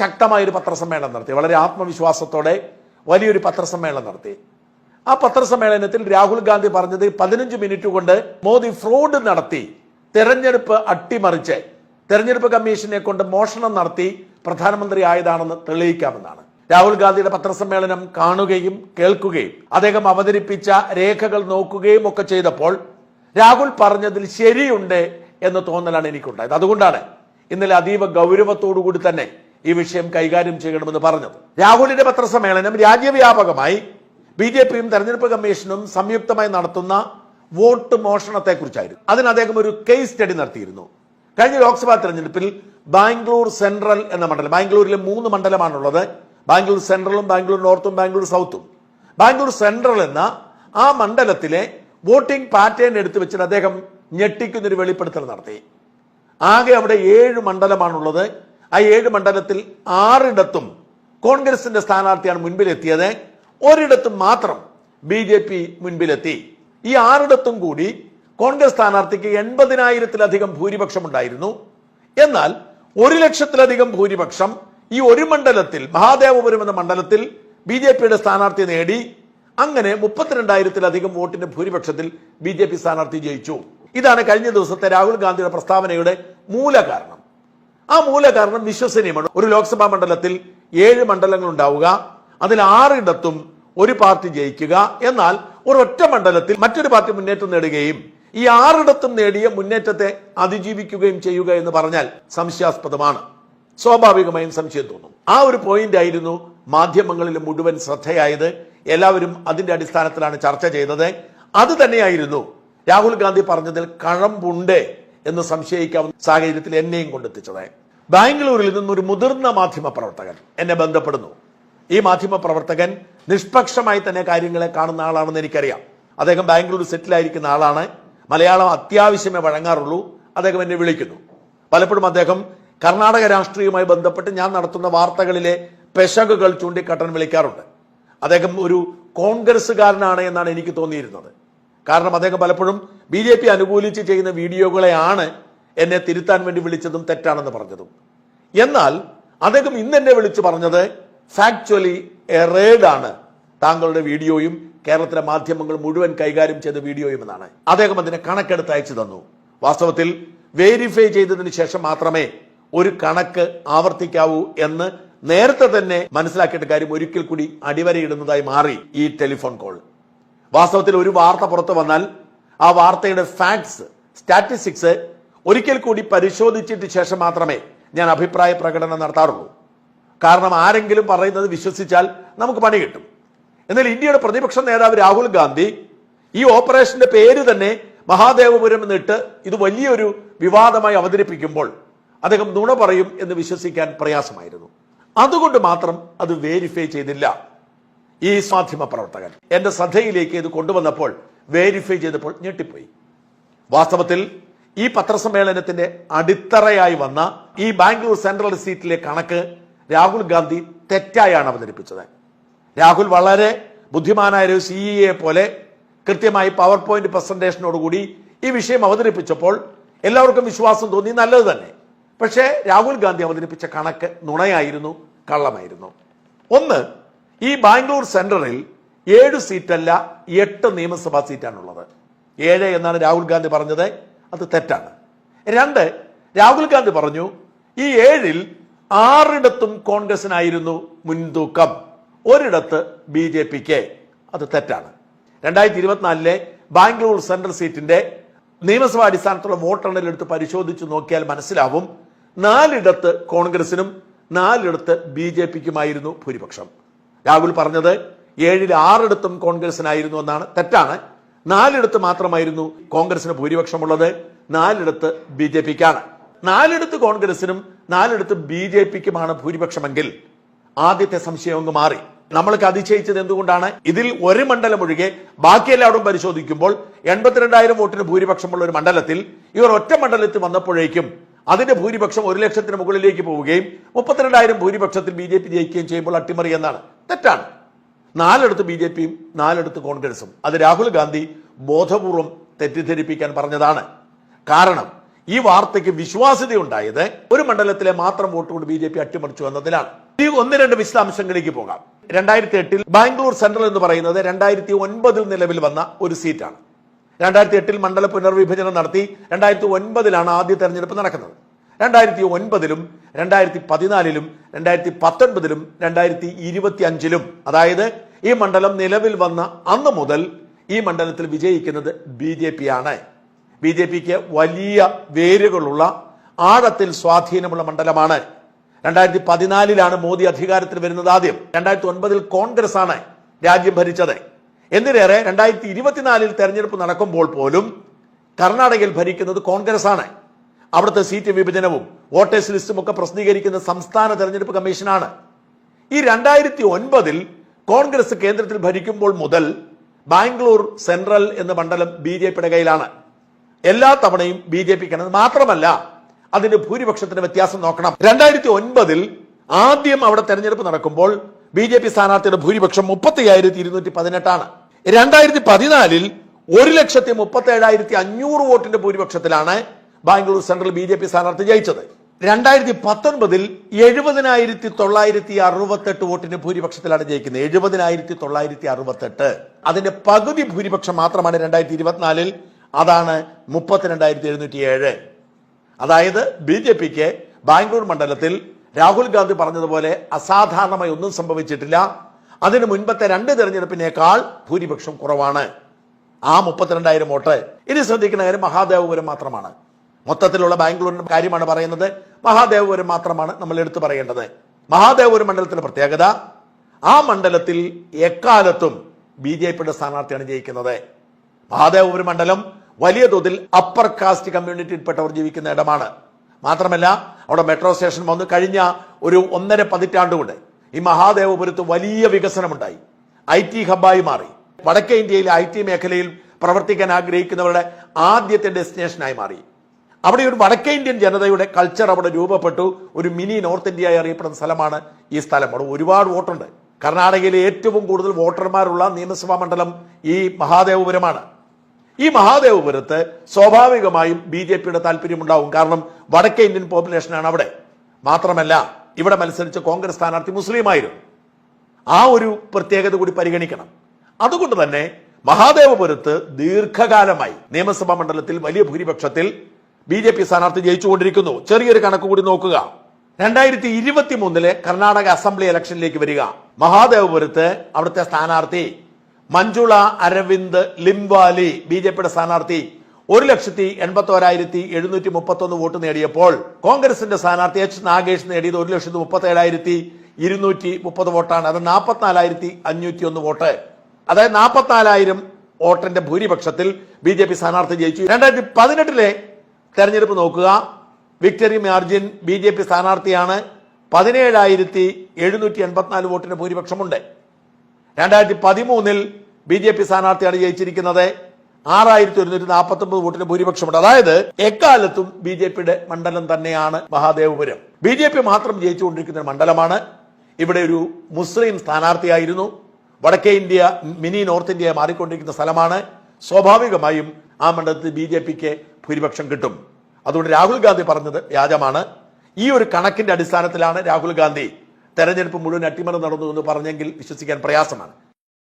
ശക്തമായൊരു പത്രസമ്മേളനം നടത്തി, വളരെ ആത്മവിശ്വാസത്തോടെ വലിയൊരു പത്രസമ്മേളനം നടത്തി. ആ പത്രസമ്മേളനത്തിൽ രാഹുൽ ഗാന്ധി പറഞ്ഞത് 15 മിനിറ്റ് കൊണ്ട് മോദി ഫ്രോഡ് നടത്തി, തെരഞ്ഞെടുപ്പ് അട്ടിമറിച്ച് തെരഞ്ഞെടുപ്പ് കമ്മീഷനെ കൊണ്ട് മോഷണം നടത്തി പ്രധാനമന്ത്രി ആയതാണെന്ന് തെളിയിക്കാമെന്നാണ്. രാഹുൽ ഗാന്ധിയുടെ പത്രസമ്മേളനം കാണുകയും കേൾക്കുകയും അദ്ദേഹം അവതരിപ്പിച്ച രേഖകൾ നോക്കുകയും ഒക്കെ ചെയ്തപ്പോൾ രാഹുൽ പറഞ്ഞതിൽ ശരിയുണ്ട് എന്ന തോന്നലാണ് എനിക്കുണ്ടായത്. അതുകൊണ്ടാണ് ഇന്നലെ അതീവ ഗൗരവത്തോടുകൂടി തന്നെ ഈ വിഷയം കൈകാര്യം ചെയ്യണമെന്ന് പറഞ്ഞത്. രാഹുലിന്റെ പത്രസമ്മേളനം രാജ്യവ്യാപകമായി BJPയും തെരഞ്ഞെടുപ്പ് കമ്മീഷനും സംയുക്തമായി നടത്തുന്ന വോട്ട് മോഷണത്തെക്കുറിച്ചായിരുന്നു. അതിന് അദ്ദേഹം ഒരു കേസ് സ്റ്റഡി നടത്തിയിരുന്നു. കഴിഞ്ഞ ലോക്സഭാ തെരഞ്ഞെടുപ്പിൽ ബാംഗ്ലൂർ സെൻട്രൽ എന്ന മണ്ഡലം, ബാംഗ്ലൂരിലെ 3 മണ്ഡലമാണുള്ളത്, ബാംഗ്ലൂർ സെൻട്രലും ബാംഗ്ലൂർ നോർത്തും ബാംഗ്ലൂർ സൗത്തും. ബാംഗ്ലൂർ സെൻട്രൽ എന്ന ആ മണ്ഡലത്തിലെ വോട്ടിംഗ് പാറ്റേൺ എടുത്തു വെച്ചിട്ട് അദ്ദേഹം ഞെട്ടിക്കുന്നൊരു വെളിപ്പെടുത്തൽ നടത്തി. ആകെ അവിടെ 7 മണ്ഡലമാണുള്ളത്. ആ 7 മണ്ഡലത്തിൽ 6ഇടത്തും കോൺഗ്രസിന്റെ സ്ഥാനാർത്ഥിയാണ് മുൻപിലെത്തിയത്, ഒരിടത്തും മാത്രം BJP മുൻപിലെത്തി. ഈ 6ഇടത്തും കൂടി കോൺഗ്രസ് സ്ഥാനാർത്ഥിക്ക് 80,000-ലധികം ഭൂരിപക്ഷം ഉണ്ടായിരുന്നു. എന്നാൽ 1,00,000-ലധികം ഭൂരിപക്ഷം ഈ ഒരു മണ്ഡലത്തിൽ, മഹാദേവപുരം എന്ന മണ്ഡലത്തിൽ BJPയുടെ സ്ഥാനാർത്ഥി നേടി. അങ്ങനെ 32,000-ലധികം വോട്ടിന്റെ ഭൂരിപക്ഷത്തിൽ BJP സ്ഥാനാർത്ഥി ജയിച്ചു. ഇതാണ് കഴിഞ്ഞ ദിവസത്തെ രാഹുൽ ഗാന്ധിയുടെ പ്രസ്താവനയുടെ മൂലകാരണം. ആ മൂലകാരണം വിശ്വസനീയമാണ്. ഒരു ലോക്സഭാ മണ്ഡലത്തിൽ 7 മണ്ഡലങ്ങൾ ഉണ്ടാവുക, അതിൽ 6ഇടത്തും ഒരു പാർട്ടി ജയിക്കുക, എന്നാൽ ഒരൊറ്റ മണ്ഡലത്തിൽ മറ്റൊരു പാർട്ടി മുന്നേറ്റം നേടുകയും ഈ 6ഇടത്തും നേടിയ മുന്നേറ്റത്തെ അതിജീവിക്കുകയും ചെയ്യുക എന്ന് പറഞ്ഞാൽ സംശയാസ്പദമാണ്. സ്വാഭാവികമായും സംശയം തോന്നും. ആ ഒരു പോയിന്റ് ആയിരുന്നു മാധ്യമങ്ങളിൽ മുഴുവൻ ശ്രദ്ധയായത്. എല്ലാവരും അതിന്റെ അടിസ്ഥാനത്തിലാണ് ചർച്ച ചെയ്തത്. അത് തന്നെയായിരുന്നു രാഹുൽ ഗാന്ധി പറഞ്ഞതിൽ കഴമ്പുണ്ട് എന്ന് സംശയിക്കാവുന്ന സാഹചര്യത്തിൽ എന്നെയും കൊണ്ടെത്തിച്ചത്. ബാംഗ്ലൂരിൽ നിന്നൊരു മുതിർന്ന മാധ്യമ പ്രവർത്തകൻ എന്നെ ബന്ധപ്പെടുന്നു. ഈ മാധ്യമ പ്രവർത്തകൻ നിഷ്പക്ഷമായി തന്നെ കാര്യങ്ങളെ കാണുന്ന ആളാണെന്ന് എനിക്കറിയാം. അദ്ദേഹം ബാംഗ്ലൂർ സെറ്റിലായിരിക്കുന്ന ആളാണ്. മലയാളം അത്യാവശ്യമേ വഴങ്ങാറുള്ളൂ. അദ്ദേഹം എന്നെ വിളിക്കുന്നു. പലപ്പോഴും അദ്ദേഹം കർണാടക രാഷ്ട്രീയവുമായി ബന്ധപ്പെട്ട് ഞാൻ നടത്തുന്ന വാർത്തകളിലെ പെശകുകൾ ചൂണ്ടിക്കാട്ടാൻ വിളിക്കാറുണ്ട്. അദ്ദേഹം ഒരു കോൺഗ്രസ്സുകാരനാണ് എന്നാണ് എനിക്ക് തോന്നിയിരുന്നത്. കാരണം അദ്ദേഹം പലപ്പോഴും BJP അനുകൂലിച്ച് ചെയ്യുന്ന വീഡിയോകളെയാണ് എന്നെ തിരുത്താൻ വേണ്ടി വിളിച്ചതും തെറ്റാണെന്ന് പറഞ്ഞതും. എന്നാൽ അദ്ദേഹം ഇന്ന് എന്നെ വിളിച്ചു പറഞ്ഞത് ഫാക്ച്വലി എറേഡാണ് താങ്കളുടെ വീഡിയോയും കേരളത്തിലെ മാധ്യമങ്ങൾ മുഴുവൻ കൈകാര്യം ചെയ്ത വീഡിയോയും എന്നാണ്. അദ്ദേഹം അതിനെ കണക്കെടുത്ത് അയച്ചു തന്നു. വാസ്തവത്തിൽ വെരിഫൈ ചെയ്തതിന് ശേഷം മാത്രമേ ഒരു കണക്ക് ആവർത്തിക്കാവൂ എന്ന് നേരത്തെ തന്നെ മനസ്സിലാക്കിയിട്ട് കാര്യം ഒരിക്കൽ കൂടി അടിവരയിടുന്നതായി മാറി ഈ ടെലിഫോൺ കോൾ. വാസ്തവത്തിൽ ഒരു വാർത്ത പുറത്തു വന്നാൽ ആ വാർത്തയുടെ ഫാക്ട്സ്, സ്റ്റാറ്റിസ്റ്റിക്സ് ഒരിക്കൽ കൂടി പരിശോധിച്ചിട്ട് ശേഷം മാത്രമേ ഞാൻ അഭിപ്രായ പ്രകടനം നടത്താറുള്ളൂ. കാരണം ആരെങ്കിലും പറയുന്നത് വിശ്വസിച്ചാൽ നമുക്ക് പണി കിട്ടും. എന്നാൽ ഇന്ത്യയുടെ പ്രതിപക്ഷ നേതാവ് രാഹുൽ ഗാന്ധി ഈ ഓപ്പറേഷന്റെ പേര് തന്നെ മഹാദേവപുരം എന്നിട്ട് ഇത് വലിയൊരു വിവാദമായി അവതരിപ്പിക്കുമ്പോൾ അദ്ദേഹം നുണ പറയും എന്ന് വിശ്വസിക്കാൻ പ്രയാസമായിരുന്നു. അതുകൊണ്ട് മാത്രം അത് വെരിഫൈ ചെയ്തില്ല. ഈ മാധ്യമ പ്രവർത്തകൻ എന്റെ ശ്രദ്ധയിലേക്ക് ഇത് കൊണ്ടുവന്നപ്പോൾ വെരിഫൈ ചെയ്തപ്പോൾ ഞെട്ടിപ്പോയി. വാസ്തവത്തിൽ ഈ പത്രസമ്മേളനത്തിന്റെ അടിത്തറയായി വന്ന ഈ ബാംഗ്ലൂർ സെൻട്രൽ സീറ്റിലെ കണക്ക് രാഹുൽ ഗാന്ധി തെറ്റായാണ് അവതരിപ്പിച്ചത്. രാഹുൽ വളരെ ബുദ്ധിമാനായ ഒരു CEA പോലെ കൃത്യമായി പവർ പോയിന്റ് പ്രസന്റേഷനോടുകൂടി ഈ വിഷയം അവതരിപ്പിച്ചപ്പോൾ എല്ലാവർക്കും വിശ്വാസം തോന്നി, നല്ലത് തന്നെ. പക്ഷേ രാഹുൽ ഗാന്ധി അവതരിപ്പിച്ച കണക്ക് നുണയായിരുന്നു, കള്ളമായിരുന്നു. ഒന്ന്, ഈ ബാംഗ്ലൂർ സെൻട്രലിൽ 7 സീറ്റല്ല 8 നിയമസഭാ സീറ്റാണുള്ളത്. 7 എന്നാണ് രാഹുൽ ഗാന്ധി പറഞ്ഞത്, അത് തെറ്റാണ്. 2, രാഹുൽ ഗാന്ധി പറഞ്ഞു ഈ 7-ൽ 6ഇടത്തും കോൺഗ്രസിനായിരുന്നു മുൻതൂക്കം, ഒരിടത്ത് BJPക്ക്, അത് തെറ്റാണ്. 2024 ബാംഗ്ലൂർ സെൻട്രൽ സീറ്റിന്റെ നിയമസഭാ അടിസ്ഥാനത്തുള്ള വോട്ടെണ്ണലെടുത്ത് പരിശോധിച്ചു നോക്കിയാൽ മനസ്സിലാവും 4ഇടത്ത് കോൺഗ്രസിനും 4ഇടത്ത് BJPക്കുമായിരുന്നു ഭൂരിപക്ഷം. രാഹുൽ പറഞ്ഞത് 7-ൽ 6ഇടത്തും കോൺഗ്രസിനായിരുന്നു എന്നാണ്, തെറ്റാണ്. 4ഇടത്ത് മാത്രമായിരുന്നു കോൺഗ്രസിന് ഭൂരിപക്ഷമുള്ളത്, 4ഇടത്ത് BJPക്കാണ്. 4ഇടത്ത് കോൺഗ്രസിനും 4ഇടത്ത് BJPക്കുമാണ് ഭൂരിപക്ഷമെങ്കിൽ ആദ്യത്തെ സംശയം അങ്ങ് മാറി. നമ്മൾക്ക് അതിശയിച്ചത് എന്തുകൊണ്ടാണ്? ഇതിൽ ഒരു മണ്ഡലം ഒഴികെ ബാക്കി എല്ലാവരും പരിശോധിക്കുമ്പോൾ 82,000 വോട്ടിന് ഭൂരിപക്ഷമുള്ള ഒരു മണ്ഡലത്തിൽ ഇവർ ഒറ്റ മണ്ഡലത്തിൽ വന്നപ്പോഴേക്കും അതിന്റെ ഭൂരിപക്ഷം 1,00,000-ന് മുകളിലേക്ക് പോവുകയും 32,000 ഭൂരിപക്ഷത്തിൽ BJP ജയിക്കുകയും ചെയ്യുമ്പോൾ അട്ടിമറി എന്നാണ്. തെറ്റാണ്. 4ഇടത്ത് BJPയും 4ഇടത്ത് കോൺഗ്രസും. അത് രാഹുൽ ഗാന്ധി ബോധപൂർവം തെറ്റിദ്ധരിപ്പിക്കാൻ പറഞ്ഞതാണ്. കാരണം ഈ വാർത്തയ്ക്ക് വിശ്വാസ്യത ഉണ്ടായത് ഒരു മണ്ഡലത്തിലെ മാത്രം വോട്ട് കൊണ്ട് BJP അട്ടിമറിച്ചു എന്നതിലാണ്. ഈ 1-2 വിശദാംശങ്ങളിലേക്ക് പോകാം. 2008 ബാംഗ്ലൂർ സെൻട്രൽ എന്ന് പറയുന്നത് 2009 നിലവിൽ വന്ന ഒരു സീറ്റാണ്. 2008 മണ്ഡല പുനർവിഭജനം നടത്തി 2009 ആദ്യ തെരഞ്ഞെടുപ്പ് നടക്കുന്നത്. 2009 2014 2019 2025 അതായത് ഈ മണ്ഡലം നിലവിൽ വന്ന അന്ന് മുതൽ ഈ മണ്ഡലത്തിൽ വിജയിക്കുന്നത് BJP ആണ്. BJPക്ക് വലിയ വേരുകളുള്ള ആഴത്തിൽ സ്വാധീനമുള്ള മണ്ഡലമാണ്. 2014 മോദി അധികാരത്തിൽ വരുന്നത് ആദ്യം. 2009 കോൺഗ്രസ് ആണ് രാജ്യം ഭരിച്ചത്. എന്തിനേറെ 2024 തെരഞ്ഞെടുപ്പ് നടക്കുമ്പോൾ പോലും കർണാടകയിൽ ഭരിക്കുന്നത് കോൺഗ്രസ് ആണ്. അവിടുത്തെ സീറ്റ് വിഭജനവും വോട്ടേഴ്സ് ലിസ്റ്റും ഒക്കെ പ്രസിദ്ധീകരിക്കുന്ന സംസ്ഥാന തെരഞ്ഞെടുപ്പ് കമ്മീഷനാണ്. ഈ 2009 കോൺഗ്രസ് കേന്ദ്രത്തിൽ ഭരിക്കുമ്പോൾ മുതൽ ബാംഗ്ലൂർ സെൻട്രൽ എന്ന മണ്ഡലം BJPയുടെ കയ്യിലാണ്. എല്ലാ തവണയും BJPക്കാണ്. മാത്രമല്ല അതിന്റെ ഭൂരിപക്ഷത്തിന്റെ വ്യത്യാസം നോക്കണം. 2009 ആദ്യം അവിടെ തെരഞ്ഞെടുപ്പ് നടക്കുമ്പോൾ BJP സ്ഥാനാർത്ഥിയുടെ ഭൂരിപക്ഷം 35,218 ആണ്. 2014 1,37,500 വോട്ടിന്റെ ഭൂരിപക്ഷത്തിലാണ് ബാംഗ്ലൂർ സെൻട്രൽ BJP സ്ഥാനാർത്ഥി ജയിച്ചത്. 2019 70,968 വോട്ടിന്റെ ഭൂരിപക്ഷത്തിലാണ് ജയിക്കുന്നത്. 70,968. അതിന്റെ പകുതി ഭൂരിപക്ഷം മാത്രമാണ് 2024. അതാണ് 32,707. അതായത് BJPക്ക് ബാംഗ്ലൂർ മണ്ഡലത്തിൽ രാഹുൽ ഗാന്ധി പറഞ്ഞതുപോലെ അസാധാരണമായി ഒന്നും സംഭവിച്ചിട്ടില്ല. അതിന് മുൻപത്തെ 2 തെരഞ്ഞെടുപ്പിനേക്കാൾ ഭൂരിപക്ഷം കുറവാണ്. ആ 32,000 വോട്ട്. ഇനി ശ്രദ്ധിക്കുന്ന കാര്യം മഹാദേവപുരം മാത്രമാണ്. മൊത്തത്തിലുള്ള ബാംഗ്ലൂരിന്റെ കാര്യമാണ് പറയുന്നത്. മഹാദേവപുരം മാത്രമാണ് നമ്മൾ എടുത്തു പറയേണ്ടത്. മഹാദേവപുരം മണ്ഡലത്തിന്റെ പ്രത്യേകത, ആ മണ്ഡലത്തിൽ എക്കാലത്തും BJPയുടെ സ്ഥാനാർത്ഥിയാണ് ജയിക്കുന്നത്. മഹാദേവപുരം മണ്ഡലം വലിയ തോതിൽ അപ്പർ കാസ്റ്റ് കമ്മ്യൂണിറ്റിയിൽപ്പെട്ടവർ ജീവിക്കുന്ന ഇടമാണ്. മാത്രമല്ല അവിടെ മെട്രോ സ്റ്റേഷൻ വന്നു. കഴിഞ്ഞ ഒരു 1.5 പതിറ്റാണ്ടുകൊണ്ട് ഈ മഹാദേവപുരത്ത് വലിയ വികസനമുണ്ടായി. IT ഹബ്ബായി മാറി. വടക്കേ ഇന്ത്യയിലെ IT മേഖലയിൽ പ്രവർത്തിക്കാൻ ആഗ്രഹിക്കുന്നവരുടെ ആദ്യത്തെ ഡെസ്റ്റിനേഷനായി മാറി. അവിടെ ഒരു വടക്കേ ഇന്ത്യൻ ജനതയുടെ കൾച്ചർ അവിടെ രൂപപ്പെട്ടു. ഒരു മിനി നോർത്ത് ഇന്ത്യയായി അറിയപ്പെടുന്ന സ്ഥലമാണ് ഈ സ്ഥലം. അവിടെ ഒരുപാട് വോട്ടുണ്ട്. കർണാടകയിലെ ഏറ്റവും കൂടുതൽ വോട്ടർമാരുള്ള നിയമസഭാ മണ്ഡലം ഈ മഹാദേവപുരമാണ്. ഈ മഹാദേവപുരത്ത് സ്വാഭാവികമായും BJPയുടെ താല്പര്യമുണ്ടാവും. കാരണം വടക്കേ ഇന്ത്യൻ പോപ്പുലേഷനാണ് അവിടെ. മാത്രമല്ല ഇവിടെ മത്സരിച്ച കോൺഗ്രസ് സ്ഥാനാർത്ഥി മുസ്ലിമായിരുന്നു. ആ ഒരു പ്രത്യേകത കൂടി പരിഗണിക്കണം. അതുകൊണ്ട് തന്നെ മഹാദേവപുരത്ത് ദീർഘകാലമായി നിയമസഭാ മണ്ഡലത്തിൽ വലിയ ഭൂരിപക്ഷത്തിൽ BJP സ്ഥാനാർത്ഥി ജയിച്ചുകൊണ്ടിരിക്കുന്നു. ചെറിയൊരു കണക്ക് കൂടി നോക്കുക. 2023 കർണാടക അസംബ്ലി ഇലക്ഷനിലേക്ക് വരിക. മഹാദേവപുരത്ത് അവിടുത്തെ സ്ഥാനാർത്ഥി മഞ്ജുള അരവിന്ദ് ലിംവാലി BJPയുടെ സ്ഥാനാർത്ഥി 1,81,731 വോട്ട് നേടിയപ്പോൾ കോൺഗ്രസിന്റെ സ്ഥാനാർത്ഥി H നാഗേഷ് നേടിയത് 1,37,230 വോട്ടാണ്. അത് 44,501 വോട്ട്. അതായത് 44,000 വോട്ടിന്റെ ഭൂരിപക്ഷത്തിൽ BJP സ്ഥാനാർത്ഥി ജയിച്ചു. 2018 തെരഞ്ഞെടുപ്പ് നോക്കുക. വിക്ടറി മാർജിൻ BJP സ്ഥാനാർത്ഥിയാണ്. 17,784 വോട്ടിന്റെ ഭൂരിപക്ഷമുണ്ട്. 2013 BJP സ്ഥാനാർത്ഥിയാണ് ജയിച്ചിരിക്കുന്നത്. 6,149 വോട്ടിന്റെ ഭൂരിപക്ഷമുണ്ട്. അതായത് എക്കാലത്തും BJPയുടെ മണ്ഡലം തന്നെയാണ് മഹാദേവപുരം. BJP മാത്രം ജയിച്ചുകൊണ്ടിരിക്കുന്ന മണ്ഡലമാണ്. ഇവിടെ ഒരു മുസ്ലിം സ്ഥാനാർത്ഥിയായിരുന്നു. വടക്കേ ഇന്ത്യ മിനി നോർത്ത് ഇന്ത്യ മാറിക്കൊണ്ടിരിക്കുന്ന സ്ഥലമാണ്. സ്വാഭാവികമായും ആ മണ്ഡലത്തിൽ BJPക്ക് ഭൂരിപക്ഷം കിട്ടും. അതുകൊണ്ട് രാഹുൽ ഗാന്ധി പറഞ്ഞത് വ്യാജമാണ്. ഈ ഒരു കണക്കിന്റെ അടിസ്ഥാനത്തിലാണ് രാഹുൽ ഗാന്ധി തെരഞ്ഞെടുപ്പ് മുഴുവൻ അട്ടിമറി നടന്നു എന്ന് പറഞ്ഞെങ്കിൽ വിശ്വസിക്കാൻ പ്രയാസമാണ്.